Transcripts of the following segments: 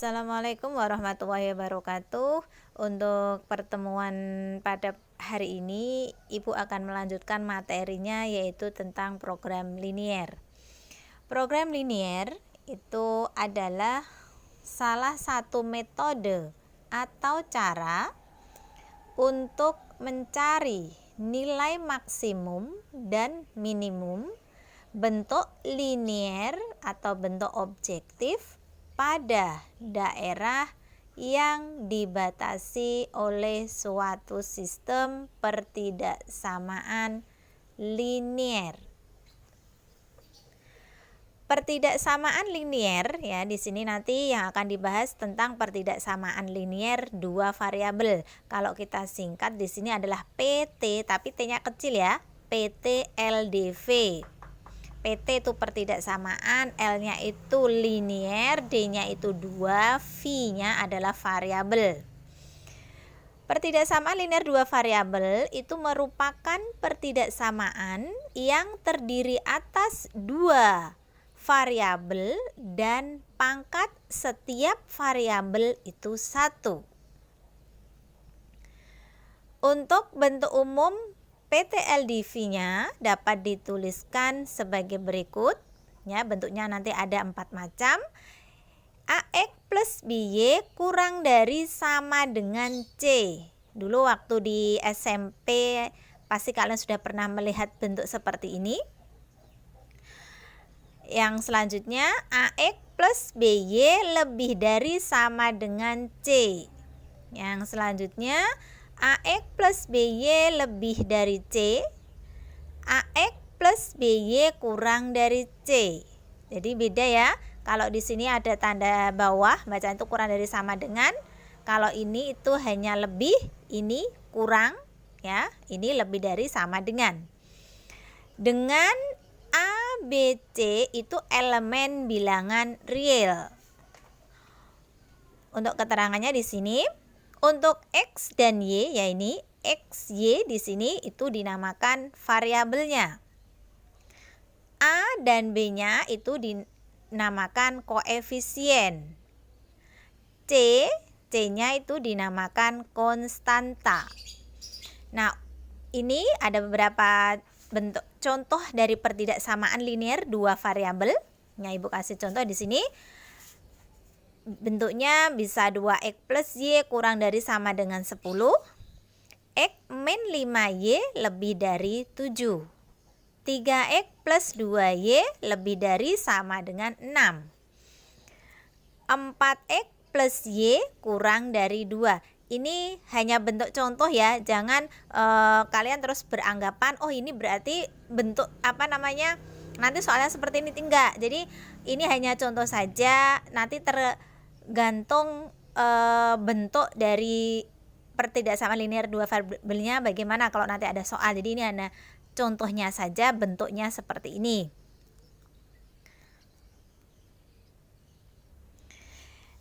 Assalamualaikum warahmatullahi wabarakatuh. Untuk pertemuan pada hari ini, Ibu akan melanjutkan materinya yaitu tentang program linier. Program linier itu adalah salah satu metode atau cara untuk mencari nilai maksimum dan minimum bentuk linier atau bentuk objektif pada daerah yang dibatasi oleh suatu sistem pertidaksamaan linier. Pertidaksamaan linier ya, di sini nanti yang akan dibahas tentang pertidaksamaan linier dua variabel. Kalau kita singkat di sini adalah PT, tapi T-nya kecil ya. PT LDV. PT itu pertidaksamaan, L-nya itu linier, D-nya itu 2, V-nya adalah variabel. Pertidaksamaan linier dua variabel itu merupakan pertidaksamaan yang terdiri atas dua variabel dan pangkat setiap variabel itu 1. Untuk bentuk umum PT LDV-nya dapat dituliskan sebagai berikut. Ya, bentuknya nanti ada 4 macam. AX plus BY kurang dari sama dengan C. Dulu waktu di SMP pasti kalian sudah pernah melihat bentuk seperti ini. Yang selanjutnya AX plus BY lebih dari sama dengan C. Yang selanjutnya AX plus BY lebih dari C, AX plus BY kurang dari C. Jadi beda ya. Kalau di sini ada tanda bawah, bacaan itu kurang dari sama dengan. Kalau ini itu hanya lebih, ini kurang ya. Ini lebih dari sama dengan. Dengan A, B, C itu elemen bilangan real. Untuk keterangannya di sini. Untuk X dan Y, ya ini X, Y di sini itu dinamakan variabelnya. A dan B-nya itu dinamakan koefisien. C-nya itu dinamakan konstanta. Nah, ini ada beberapa bentuk contoh dari pertidaksamaan linier dua variabel. Nah, Ibu kasih contoh di sini. Bentuknya bisa 2x plus y kurang dari sama dengan 10, x min 5y lebih dari 7, 3x plus 2y lebih dari sama dengan 6, 4x plus y kurang dari 2. Ini hanya bentuk contoh ya, jangan kalian terus beranggapan oh ini berarti bentuk nanti soalnya seperti ini, enggak. Jadi ini hanya contoh saja, nanti tergantung bentuk dari pertidaksamaan linier dua variabelnya bagaimana kalau nanti ada soal. Jadi ini hanya contohnya saja, bentuknya seperti ini.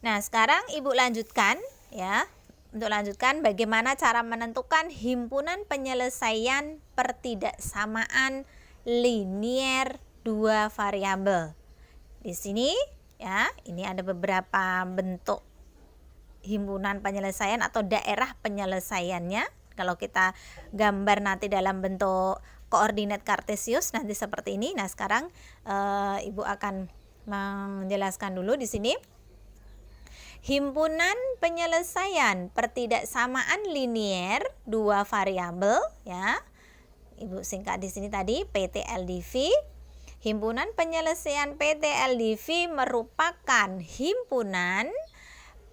Nah, sekarang Ibu lanjutkan ya. Untuk lanjutkan bagaimana cara menentukan himpunan penyelesaian pertidaksamaan linier dua variabel. Di sini ya, ini ada beberapa bentuk himpunan penyelesaian atau daerah penyelesaiannya. Kalau kita gambar nanti dalam bentuk koordinat kartesius nanti seperti ini. Nah, sekarang Ibu akan menjelaskan dulu di sini. Himpunan penyelesaian pertidaksamaan linier dua variabel ya. Ibu singkat di sini tadi PT LDV. Himpunan penyelesaian PT LDV merupakan himpunan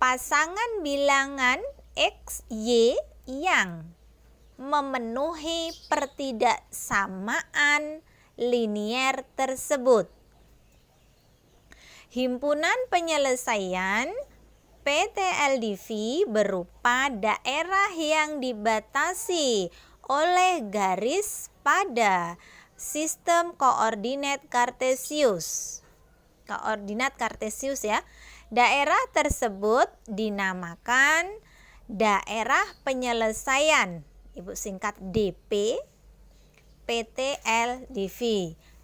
pasangan bilangan X, Y yang memenuhi pertidaksamaan linier tersebut. Himpunan penyelesaian PT LDV berupa daerah yang dibatasi oleh garis pada sistem koordinat kartesius. Koordinat kartesius ya. Daerah tersebut dinamakan daerah penyelesaian. Ibu singkat DP PT LDV.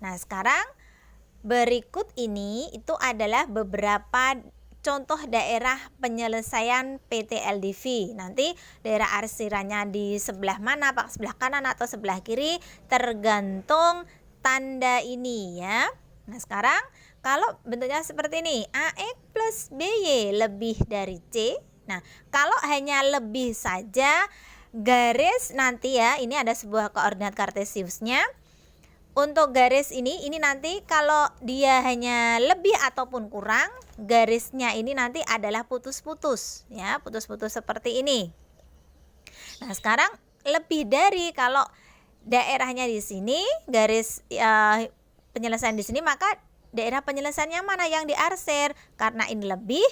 Nah, sekarang berikut ini itu adalah beberapa contoh daerah penyelesaian PT-LDV. Nanti daerah arsirannya di sebelah mana, apakah sebelah kanan atau sebelah kiri, tergantung tanda ini ya. Nah sekarang kalau bentuknya seperti ini, AX plus BY lebih dari C. Nah kalau hanya lebih saja, garis nanti ya, ini ada sebuah koordinat kartesiusnya. Untuk garis ini nanti kalau dia hanya lebih ataupun kurang, garisnya ini nanti adalah putus-putus ya, putus-putus seperti ini. Nah sekarang lebih dari, kalau daerahnya di sini, garis penyelesaian di sini, maka daerah penyelesaiannya mana yang diarsir? Karena ini lebih,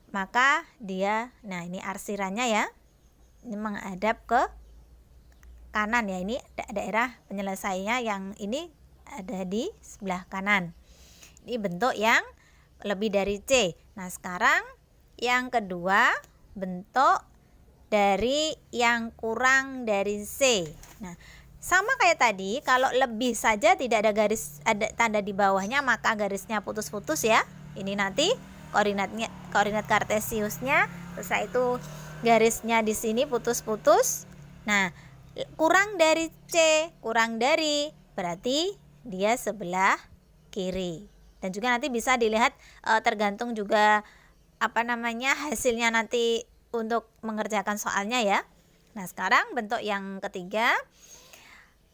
maka dia, nah ini arsirannya ya, ini menghadap ke kanan ya, ini daerah penyelesaiannya yang ini ada di sebelah kanan. Ini bentuk yang lebih dari C. Nah sekarang yang kedua, bentuk dari yang kurang dari C. Nah sama kayak tadi, kalau lebih saja tidak ada garis, ada tanda di bawahnya, maka garisnya putus-putus ya. Ini nanti koordinat kartesiusnya, terus itu garisnya di sini putus-putus. Nah kurang dari C, kurang dari, berarti dia sebelah kiri. Dan juga nanti bisa dilihat tergantung juga hasilnya nanti untuk mengerjakan soalnya ya. Nah sekarang bentuk yang ketiga,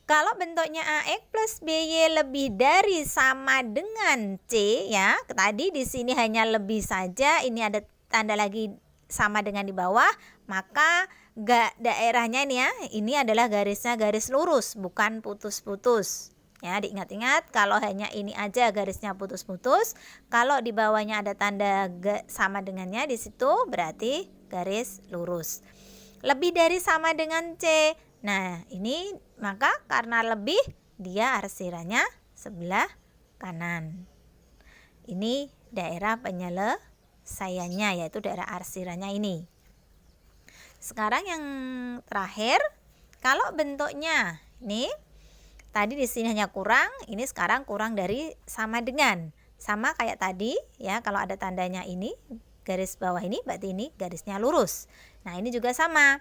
kalau bentuknya AX plus BY lebih dari sama dengan C ya, tadi di sini hanya lebih saja, ini ada tanda lagi sama dengan di bawah, maka daerahnya ini ya, ini adalah garisnya garis lurus, bukan putus-putus ya. Diingat-ingat, kalau hanya ini aja garisnya putus-putus, kalau di bawahnya ada tanda sama dengannya di situ, berarti garis lurus. Lebih dari sama dengan C, nah ini maka karena lebih, dia arsirannya sebelah kanan. Ini daerah penyelesaiannya, yaitu daerah arsirannya ini. Sekarang yang terakhir, kalau bentuknya ini tadi di sini hanya kurang, ini sekarang kurang dari sama dengan. Sama kayak tadi ya, kalau ada tandanya ini garis bawah ini, berarti ini garisnya lurus. Nah, ini juga sama.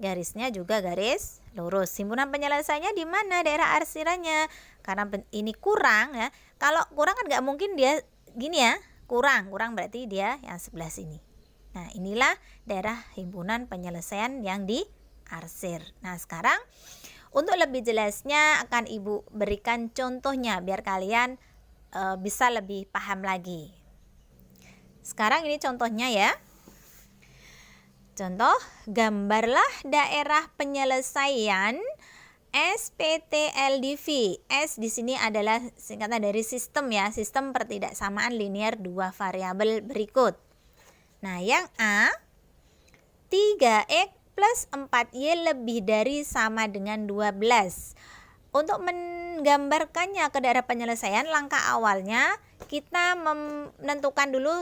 Garisnya juga garis lurus. Himpunan penyelesaiannya di mana daerah arsirannya? Karena ini kurang ya. Kalau kurang kan nggak mungkin dia gini ya. Kurang berarti dia yang sebelah sini. Nah inilah daerah himpunan penyelesaian yang diarsir. Nah sekarang untuk lebih jelasnya akan Ibu berikan contohnya biar kalian bisa lebih paham lagi. Sekarang ini contohnya ya. Contoh, gambarlah daerah penyelesaian SPT-LDV. S di sini adalah singkatan dari sistem ya, sistem pertidaksamaan linear dua variabel berikut. Nah, yang A, 3X plus 4Y lebih dari sama dengan 12. Untuk menggambarkannya ke daerah penyelesaian, langkah awalnya kita menentukan dulu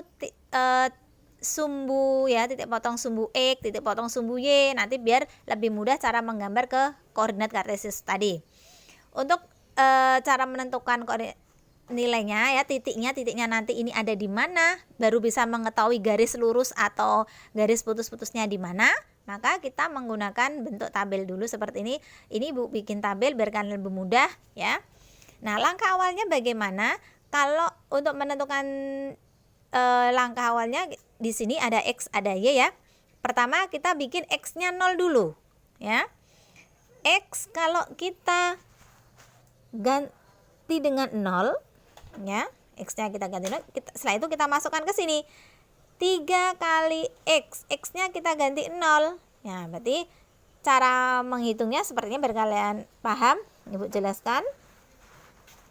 sumbu ya, titik potong sumbu X, titik potong sumbu Y, nanti biar lebih mudah cara menggambar ke koordinat kartesius tadi. Untuk cara menentukan nilainya ya, titiknya nanti ini ada di mana, baru bisa mengetahui garis lurus atau garis putus-putusnya di mana, maka kita menggunakan bentuk tabel dulu seperti ini. Ini Ibu bikin tabel biar kalian lebih mudah ya. Nah, langkah awalnya bagaimana? Kalau untuk menentukan langkah awalnya di sini ada X, ada Y ya. Pertama kita bikin X-nya 0 dulu ya. X kalau kita ganti dengan 0 ya, X-nya kita ganti 0, setelah itu kita masukkan ke sini 3 kali X, X-nya kita ganti 0 ya. Berarti cara menghitungnya sepertinya biar kalian paham, Ibu jelaskan.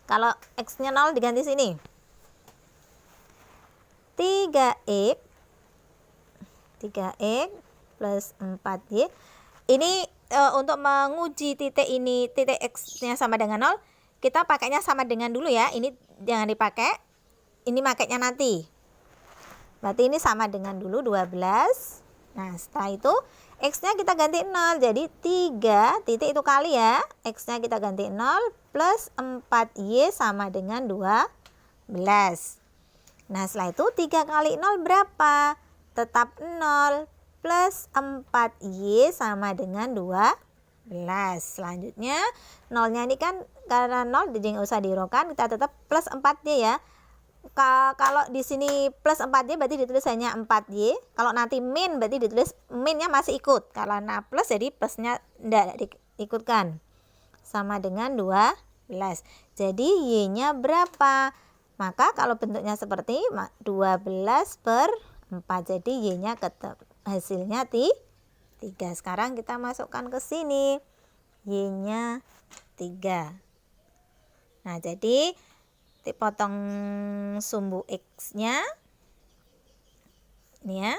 Kalau X-nya 0 diganti sini 3X plus 4Y. Ini untuk menguji titik ini, titik X-nya sama dengan 0, kita pakainya sama dengan dulu ya. Ini jangan dipakai, ini pakainya nanti. Berarti ini sama dengan dulu 12. Nah setelah itu X-nya kita ganti 0, jadi 3 titik itu kali ya, X-nya kita ganti 0 plus 4Y sama dengan 12. Nah, setelah itu 3 kali 0 berapa? Tetap 0. Plus 4Y sama dengan 12. Selanjutnya, nolnya ini kan karena 0 jadi nggak usah dirokan, kita tetap plus 4Y ya. Kalau di sini plus 4Y berarti ditulis hanya 4Y. Kalau nanti min berarti ditulis minnya masih ikut. Kalau plus jadi plusnya tidak diikutkan. Sama dengan 12. Jadi Y-nya berapa? Maka kalau bentuknya seperti 12 per 4. Jadi Y-nya hasilnya 3. Sekarang kita masukkan ke sini. Y-nya 3. Nah, jadi potong sumbu X-nya ini ya.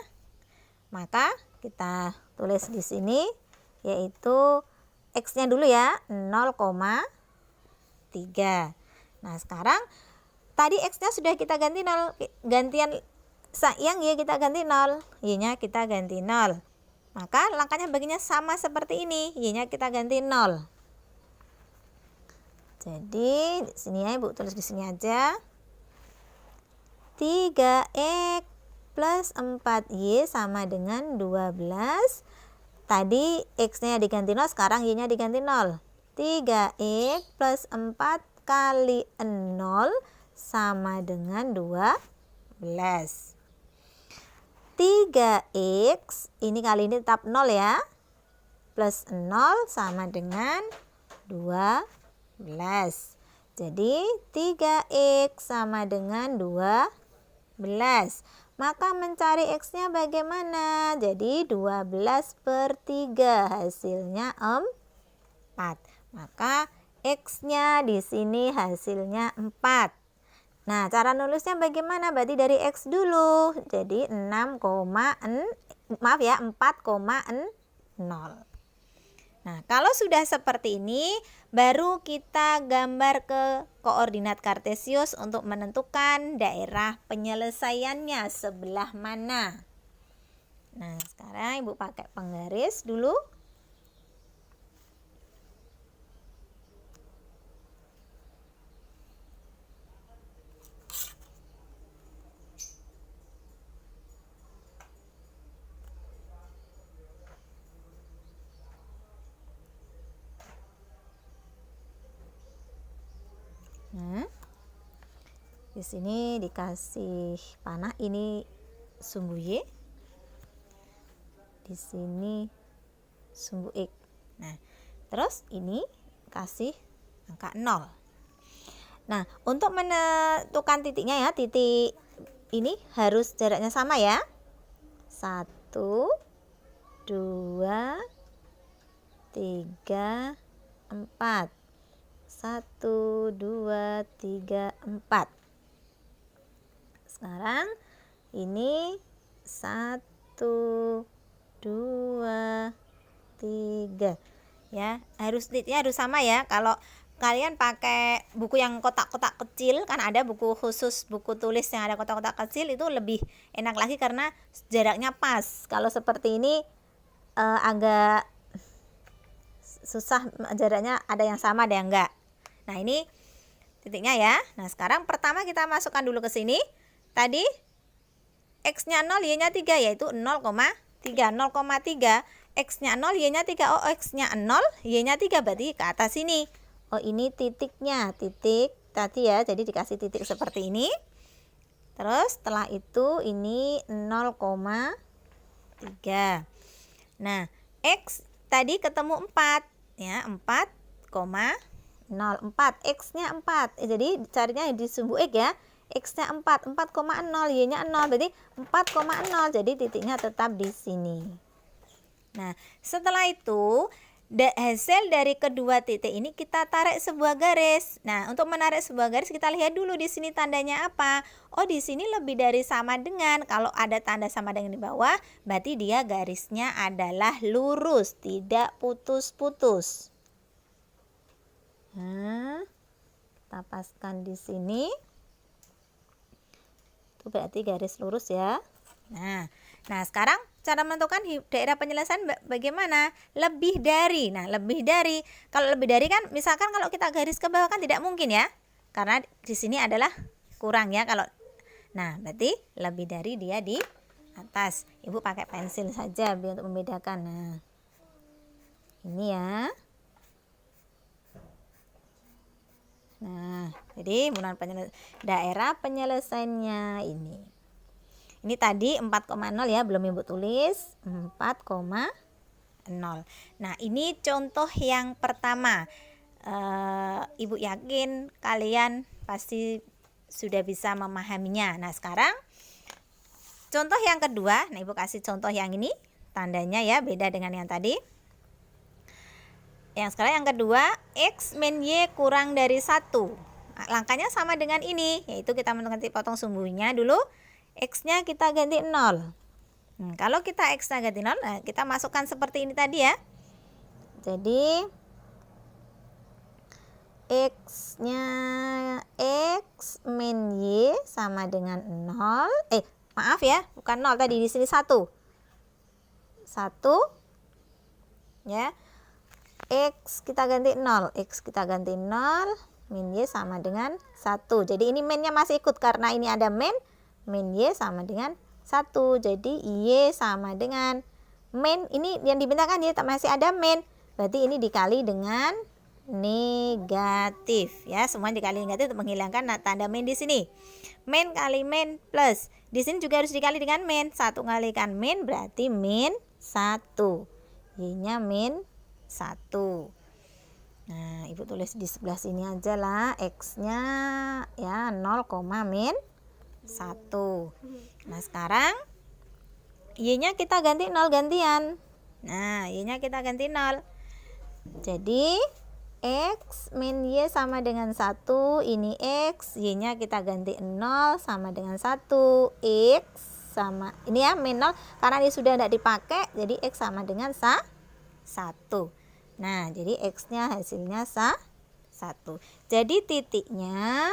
Maka kita tulis di sini yaitu X-nya dulu ya, 0,3. Nah, sekarang tadi X-nya sudah kita ganti 0, gantian yang Y kita ganti 0, Y-nya kita ganti 0. Maka langkahnya baginya sama seperti ini, Y-nya kita ganti 0. Jadi di sini ya, Ibu tulis di sini aja. 3X plus 4Y sama dengan 12. Tadi X-nya diganti 0, sekarang Y-nya diganti 0. 3X plus 4 kali 0 sama dengan 12. 3X, ini kali ini tetap 0 ya. Plus 0 sama dengan 12. Jadi 3X sama dengan 12. Maka mencari X-nya bagaimana? Jadi 12 per 3 hasilnya 4. Maka X-nya di sini hasilnya 4. Nah, cara nulisnya bagaimana? Berarti dari X dulu. Jadi 4,0. Nah, kalau sudah seperti ini, baru kita gambar ke koordinat kartesius untuk menentukan daerah penyelesaiannya sebelah mana. Nah, sekarang Ibu pakai penggaris dulu. Di sini dikasih panah, ini sumbu Y. Di sini sumbu X. Nah, terus ini kasih angka 0. Nah, untuk menentukan titiknya ya, titik ini harus jaraknya sama ya. 1, 2, 3, 4. 1, 2, 3, 4. Sekarang ini 1, 2, 3 ya, titiknya harus sama ya. Kalau kalian pakai buku yang kotak-kotak kecil, kan ada buku khusus, buku tulis yang ada kotak-kotak kecil, itu lebih enak lagi karena jaraknya pas. Kalau seperti ini agak susah, jaraknya ada yang sama ada yang enggak. Nah, ini titiknya ya. Nah, sekarang pertama kita masukkan dulu ke sini. Tadi X-nya 0, Y-nya 3, yaitu 0,3. 0,3, X-nya 0, Y-nya 3. Oh, X-nya 0, Y-nya 3, berarti ke atas sini. Oh, ini titiknya, titik tadi ya, jadi dikasih titik seperti ini. Terus setelah itu ini 0,3. Nah, X tadi ketemu 4 ya, 4,04. X-nya 4. Jadi carinya di sumbu X ya. X-nya 4, 4,0, Y-nya 0, berarti 4,0. Jadi titiknya tetap di sini. Nah, setelah itu hasil dari kedua titik ini kita tarik sebuah garis. Nah, untuk menarik sebuah garis kita lihat dulu di sini tandanya apa. Oh, di sini lebih dari sama dengan. Kalau ada tanda sama dengan di bawah, berarti dia garisnya adalah lurus, tidak putus-putus. Nah, kita paskan di sini. Itu berarti garis lurus ya. Nah, sekarang cara menentukan daerah penyelesaian bagaimana? Lebih dari. Nah, lebih dari. Kalau lebih dari kan, misalkan kalau kita garis ke bawah kan tidak mungkin ya. Karena di sini adalah kurang ya. Kalau Nah, berarti lebih dari dia di atas. Ibu pakai pensil saja biar untuk membedakan. Nah, ini ya. Nah, jadi himpunan daerah penyelesaiannya ini. Ini tadi 4,0 ya, belum Ibu tulis 4,0. Nah, ini contoh yang pertama. Ibu yakin kalian pasti sudah bisa memahaminya. Nah, sekarang contoh yang kedua. Nah, Ibu kasih contoh yang ini. Tandanya ya beda dengan yang tadi. Yang sekarang yang kedua, X min Y kurang dari 1. Nah, langkahnya sama dengan ini, yaitu kita menentukan titik potong sumbunya dulu. X-nya kita ganti 0. Kalau kita X-nya ganti 0, nah kita masukkan seperti ini tadi ya. Jadi X-nya X min Y sama dengan 0. Maaf ya, bukan 0 tadi, di sini 1. 1 ya. X kita ganti 0. X kita ganti 0, min Y sama dengan 1. Jadi ini minnya masih ikut karena ini ada min Y sama dengan 1. Jadi Y sama dengan min, ini yang dibentangkan ya, masih ada min. Berarti ini dikali dengan negatif ya, semua dikali negatif untuk menghilangkan tanda min di sini. Min kali min plus, di sini juga harus dikali dengan min. 1 kalikan min berarti min 1. Y-nya min 1. Nah, Ibu tulis di sebelah sini aja lah, X-nya ya 0, min 1. Nah, sekarang Y-nya kita ganti 0 gantian. Nah, Y-nya kita ganti 0. Jadi X min Y sama dengan 1. Ini X, Y-nya kita ganti 0 sama dengan 1. X sama, ini ya min 0 karena ini sudah tidak dipakai, jadi X sama dengan 1. Nah, jadi X-nya hasilnya 1. Jadi titiknya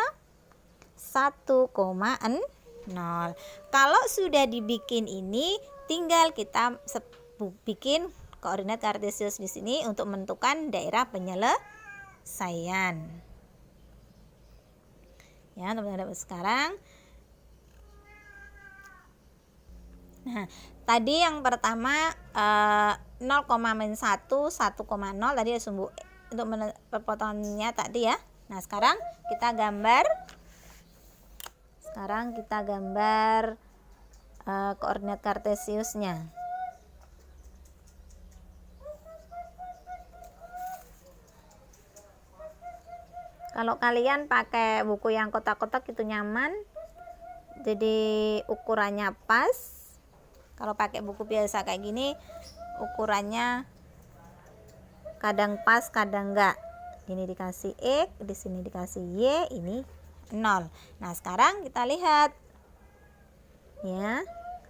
1,0. Kalau sudah dibikin ini, tinggal kita bikin koordinat kartesius di sini untuk menentukan daerah penyelesaian. Ya, teman-teman, sekarang. Nah, tadi yang pertama 0,-1, 1,0 tadi ya sumbu untuk perpotongannya tadi ya. Nah, sekarang kita gambar. Koordinat kartesiusnya. Kalau kalian pakai buku yang kotak-kotak itu nyaman, jadi ukurannya pas. Kalau pakai buku biasa kayak gini, ukurannya kadang pas, kadang enggak. Ini dikasih X, di sini dikasih Y, ini 0. Nah, sekarang kita lihat ya.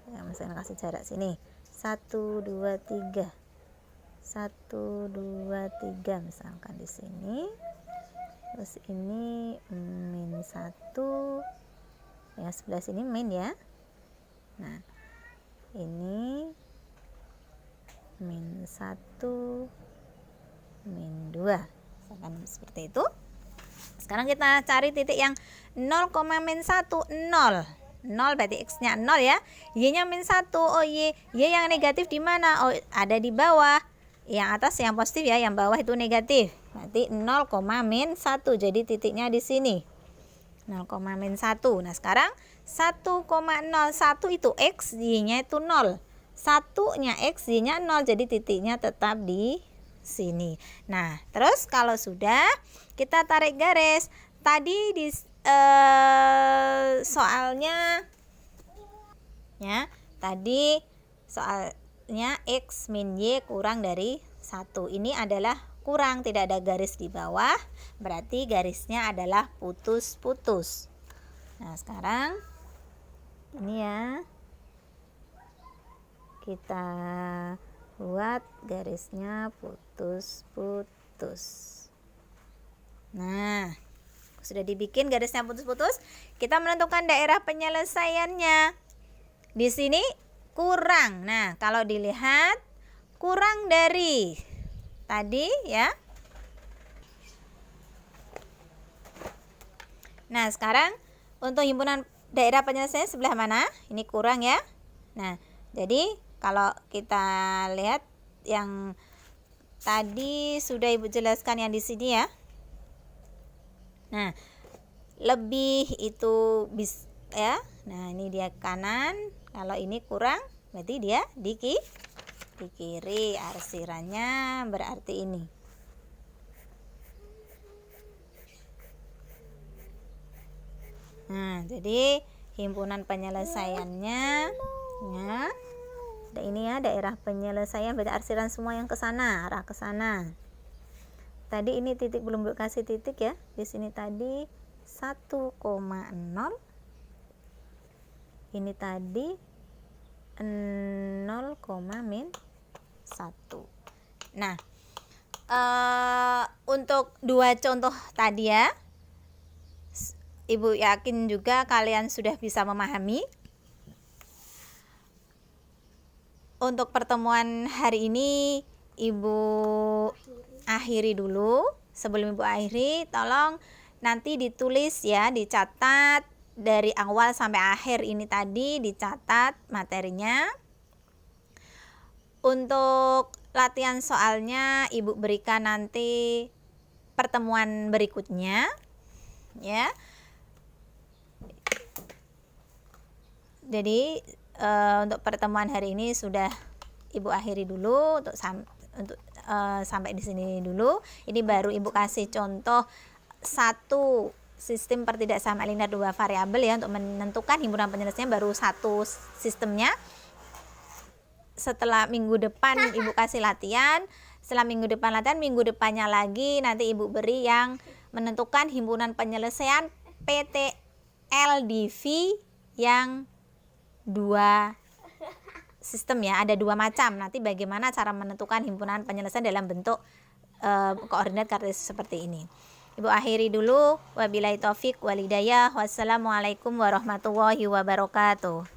Misalnya kasih jarak sini 1, 2, 3. 1, 2, 3 misalkan di sini. Terus ini min 1 ya, sebelah sini min ya. Nah, ini min 1, min 2 misalkan seperti itu. Sekarang kita cari titik yang 0, min 1, 0 berarti X-nya 0 ya. Y-nya min 1. Oh, Y yang negatif di mana? Oh, ada di bawah. Yang atas yang positif ya, yang bawah itu negatif. Berarti 0, min 1. Jadi titiknya di sini. 0, min 1. Nah, sekarang 1,01 itu X, Y-nya itu 0. 1-nya X, Y-nya 0. Jadi titiknya tetap di sini. Nah, terus kalau sudah, kita tarik garis. Tadi di soalnya ya, tadi soalnya X min Y kurang dari 1. Ini adalah kurang, tidak ada garis di bawah, berarti garisnya adalah putus-putus. Nah, sekarang ini ya, kita buat garisnya putus-putus. Nah, sudah dibikin garisnya putus-putus, kita menentukan daerah penyelesaiannya. Di sini kurang. Nah, kalau dilihat kurang dari tadi ya. Nah, sekarang untuk himpunan daerah penyelesaiannya sebelah mana? Ini kurang ya. Nah, jadi kalau kita lihat yang tadi sudah Ibu jelaskan yang di sini ya. Nah, lebih itu ya. Nah, ini dia kanan. Kalau ini kurang, berarti dia di kiri. Arsirannya berarti ini. Nah, jadi himpunan penyelesaiannya ya. Ini ya daerah penyelesaian, berarti arsiran semua yang ke sana, arah ke sana. Tadi ini titik belum kasih titik ya. Di sini tadi 1,0. Ini tadi 0,-1. Nah, untuk dua contoh tadi ya, Ibu yakin juga kalian sudah bisa memahami. Untuk pertemuan hari ini Ibu akhiri dulu. Sebelum Ibu akhiri, tolong nanti ditulis ya, dicatat dari awal sampai akhir ini tadi, dicatat materinya. Untuk latihan soalnya Ibu berikan nanti pertemuan berikutnya ya. Jadi untuk pertemuan hari ini sudah Ibu akhiri dulu untuk sampai di sini dulu. Ini baru Ibu kasih contoh satu sistem pertidaksamaan linear dua variabel ya, untuk menentukan himpunan penyelesaian baru satu sistemnya. Setelah minggu depan Ibu kasih latihan. Setelah minggu depan latihan, minggu depannya lagi nanti Ibu beri yang menentukan himpunan penyelesaian PTLDV yang dua sistem ya, ada dua macam. Nanti bagaimana cara menentukan himpunan penyelesaian dalam bentuk koordinat kartesis seperti ini. Ibu akhiri dulu. Wabillahi taufik wal hidayah. Wassalamualaikum warahmatullahi wabarakatuh.